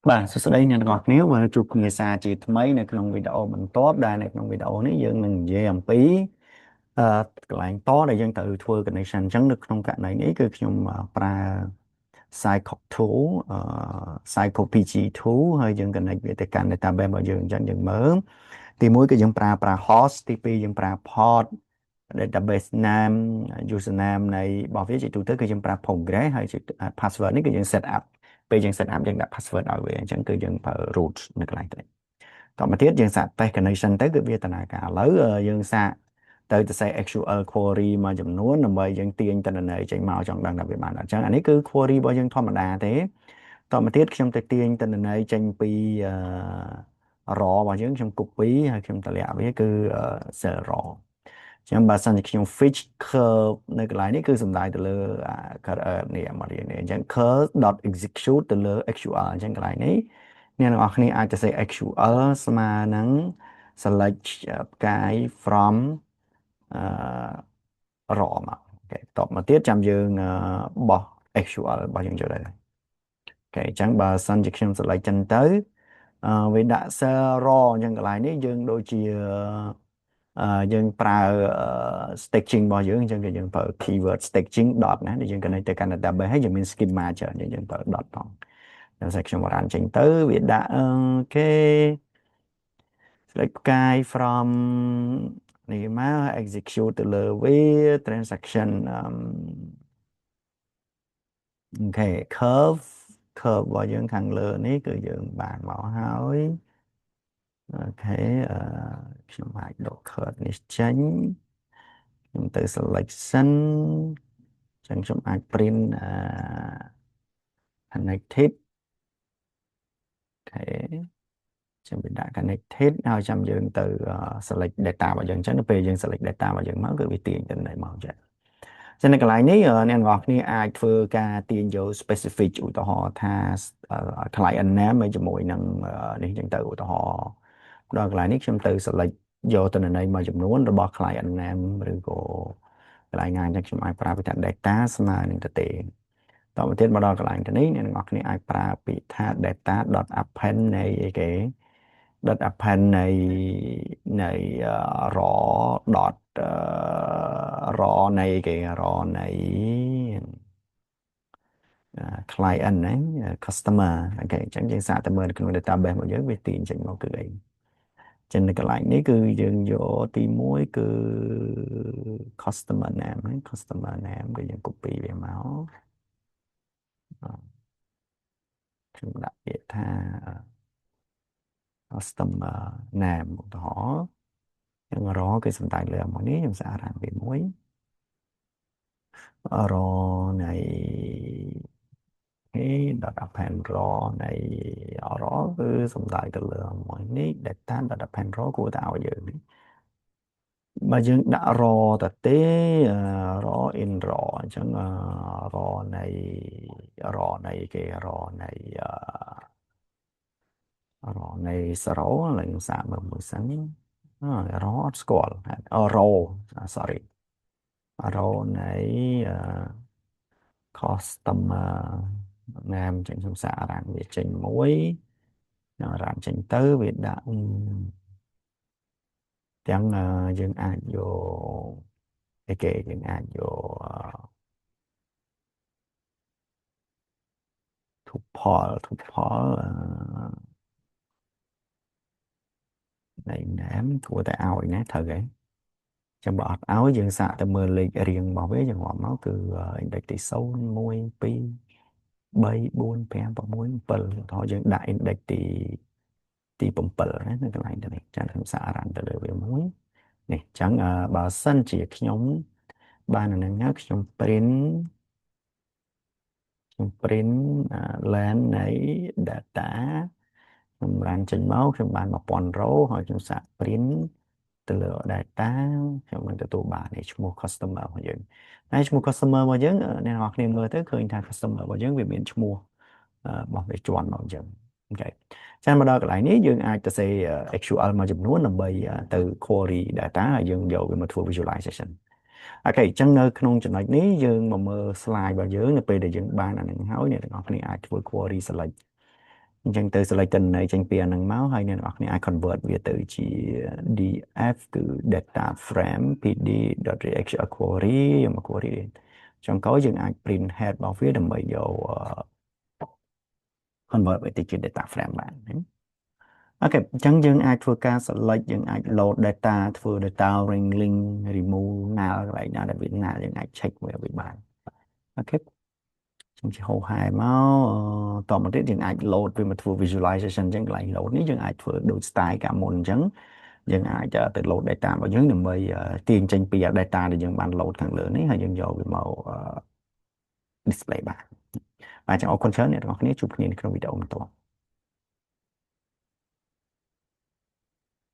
បាទសួស្តីអ្នកទាំងអស់គ្នាមកជួបគ្នាសារជាថ្មីនៅក្នុងវីដេអូបន្ទាប់ដែលនៅក្នុងវីដេអូនេះយើងនឹងនិយាយអំពីអឺកន្លែងតដែលយើងត្រូវធ្វើ connection អញ្ចឹងនៅក្នុងករណីនេះគឺខ្ញុំប្រើ Cycloc tool Cyclopg tool ហើយយើង connect វាទៅកាន់ database របស់យើងអញ្ចឹងយើងមើលទីមួយគឺយើងប្រើ host ទីពីរយើងប្រើ port database name username នៃរបស់វាជាទូទៅគឺយើងប្រើ Postgres ហើយជា password នេះគឺយើង set up ពេលយើង set up យើងដាក់ password ឲ្យវាអញ្ចឹងគឺយើងប្រើ root នៅកន្លែងទៅតមកទៀតយើងសាក test connection ទៅគឺវាដំណើរការឥឡូវយើងសាកទៅសរសេរ SQL query មួយចំនួនដើម្បីយើងទាញទិន្នន័យចេញមកចង់ដឹងថាវាបានអត់ចឹងអានេះគឺ query របស់យើងធម្មតាទេតមកទៀតខ្ញុំទៅទាញទិន្នន័យចេញពីraw របស់យើងខ្ញុំ copy ហើយខ្ញុំតម្លាក់វាគឺ cell raw ចឹងបើសិនជាខ្ញុំ fetch curve នៅកន្លែងនេះគឺសំដៅទៅលើនេះមករៀននេះអញ្ចឹង curve.execute ទៅលើ SQL អញ្ចឹងកន្លែងនេះអ្នកទាំងអស់គ្នាអាចទៅសេ SQL ស្មើនឹង select ផ្កាយ from អឺ raw មកអូខេតបមកទៀតចាំយើងបោះ SQL របស់យើងចូលទៅអូខេអញ្ចឹងបើសិនជាខ្ញុំ select ចឹងទៅវាដាក់ cell raw អញ្ចឹងកន្លែងនេះយើងដូចជាយើងប្រើ staging របស់យើងអញ្ចឹងគឺយើងប្រើ keyword staging dot ណាដែលយើង connect ទៅកាន់ database ហើយយើងមាន schema ច្រើនយើងប្រើ dot ផងដល់តែខ្ញុំបានចេញទៅវាដាក់គេ select ផ្កាយ from នេះមក execute ទៅលើវា transaction អូខេ curve របស់យើងខាងលើនេះគឺយើងបានមកហើយអូខេខ្ញុំអាចដក curve នេះចេញខ្ញុំទៅ selection ចឹងខ្ញុំអាច print connected អូខេចាំវាដាក់ connected ហើយចាំយើងទៅ select data របស់យើងអញ្ចឹងនៅពេលយើង select data របស់យើងមកគឺវាទាញទៅនៃមកអញ្ចឹងចឹងនៅកន្លែងនេះអ្នកទាំងអស់គ្នាអាចធ្វើការទាញយក specific ឧទាហរណ៍ថា client name ហើយជាមួយនឹងនេះចឹងទៅឧទាហរណ៍ដល់កន្លែងនេះខ្ញុំទៅ select យកទិន្នន័យមួយចំនួនរបស់ client name ឬក៏កន្លែងណាអញ្ចឹងខ្ញុំអាចប្រើពាក្យថា data ស្មើនឹងទៅទេតទៅទៀតមកដល់កន្លែងទៅនេះអ្នកទាំងអស់គ្នាអាចប្រើពាក្យថា data.append នៃអីគេ append នៃ raw dot raw នៃគេ raw នៃ client ហ្នឹង customer អូខេអញ្ចឹងយើងសាកទៅមើលនៅក្នុង database របស់យើងវាទាញចេញមកគឺអីចឹងនៅកន្លែងនេះគឺយើងយកទី1គឺ customer name ហ្នឹង customer name គឺយើង copy វាមកខ្ញុំដាក់ពាក្យថា customer name ឧទាហរណ៍យើងរកគឺសំដៅលើមួយនេះខ្ញុំសារអានវាមួយរនៃនេះ data append raw នៃ raw គឺសំដៅទៅលើមួយនេះ data data append raw គួរតែឲ្យយើងនេះបើយើងដាក់ raw ទៅទេ raw in raw អញ្ចឹង raw នៃ raw នៃគេ raw នៃ raw នៃ zero ឡើយខ្ញុំសាកមើលមួយសិនraw អត់ស្គាល់ raw sorry raw នៃ customer name ចេញខ្ញុំសាករ៉ានវាចេញមួយរ៉ានចេញទៅវាដាក់ទាំងយើងអាចយកអីគេយើងអាចយក tuple នៃ name គួរតែឲ្យណាត្រូវហ៎ចាំបើអត់ឲ្យយើងសាកទៅមើលលេខរៀងរបស់វាយើងងាប់មកគឺ index ទី0 1 2 3 4 5 6 7ឧទាហរណ៍យើងដាក់ index ទី7ណានៅកន្លែងទៅនេះចាំខ្ញុំសាករ៉ាន់ទៅលើវាមួយនេះអញ្ចឹងបើសិនជាខ្ញុំបានអានឹងហើយខ្ញុំ print len នៃ data ខ្ញុំបានចេញមកខ្ញុំបាន1000 row ហើយខ្ញុំសាក print ទៅលើ data ខ្ញុំនឹងទទួលបានឈ្មោះ customer របស់យើងហើយឈ្មោះ customer របស់យើងអ្នកនរគ្នាមើលទៅឃើញថា customer របស់យើងវាមានឈ្មោះរបស់វាជាន់មកអញ្ចឹងអូខេចាំមកដល់កន្លែងនេះយើងអាចទៅសេ SQL មួយចំនួនដើម្បីទៅ query data ហើយយើងយកវាមកធ្វើ visualization អូខេអញ្ចឹងនៅក្នុងចំណុចនេះយើងមកមើល slide របស់យើងនៅពេលដែលយើងបានអានឹងហើយអ្នកទាំងអស់គ្នាអាចធ្វើ query select ចឹងទៅ select ទិន្នន័យចេញពីអាហ្នឹងមកហើយអ្នកនរគ្នាអាច convert វាទៅជា DF គឺ data frame pd.reaction query យកមក query ចុងក្រោយយើងអាច print head របស់វាដើម្បីយក convert វាទៅជា data frame បានណាអូខេអញ្ចឹងយើងអាចធ្វើការ select យើងអាច load data ធ្វើ data wrangling remove ណាល់កន្លែងណាដែលវាណាល់យើងអាច check វាបានអូខេខ្ញុំជាហោហែមកតមកទៀតយើងអាច load វាមកធ្វើ visualization អញ្ចឹងកន្លែង load នេះយើងអាចធ្វើដូច style កាលមុនអញ្ចឹងយើងអាចទៅ load data របស់យើងដើម្បីទាញចេញពី data ដែលយើងបាន load ខាងលើនេះហើយយើងយកវាមក display បានបាទអញ្ចឹងអរគុណច្រើនអ្នកទាំងអស់គ្នាជួបគ្នានៅក្នុងវីដេអូបន្ទាប់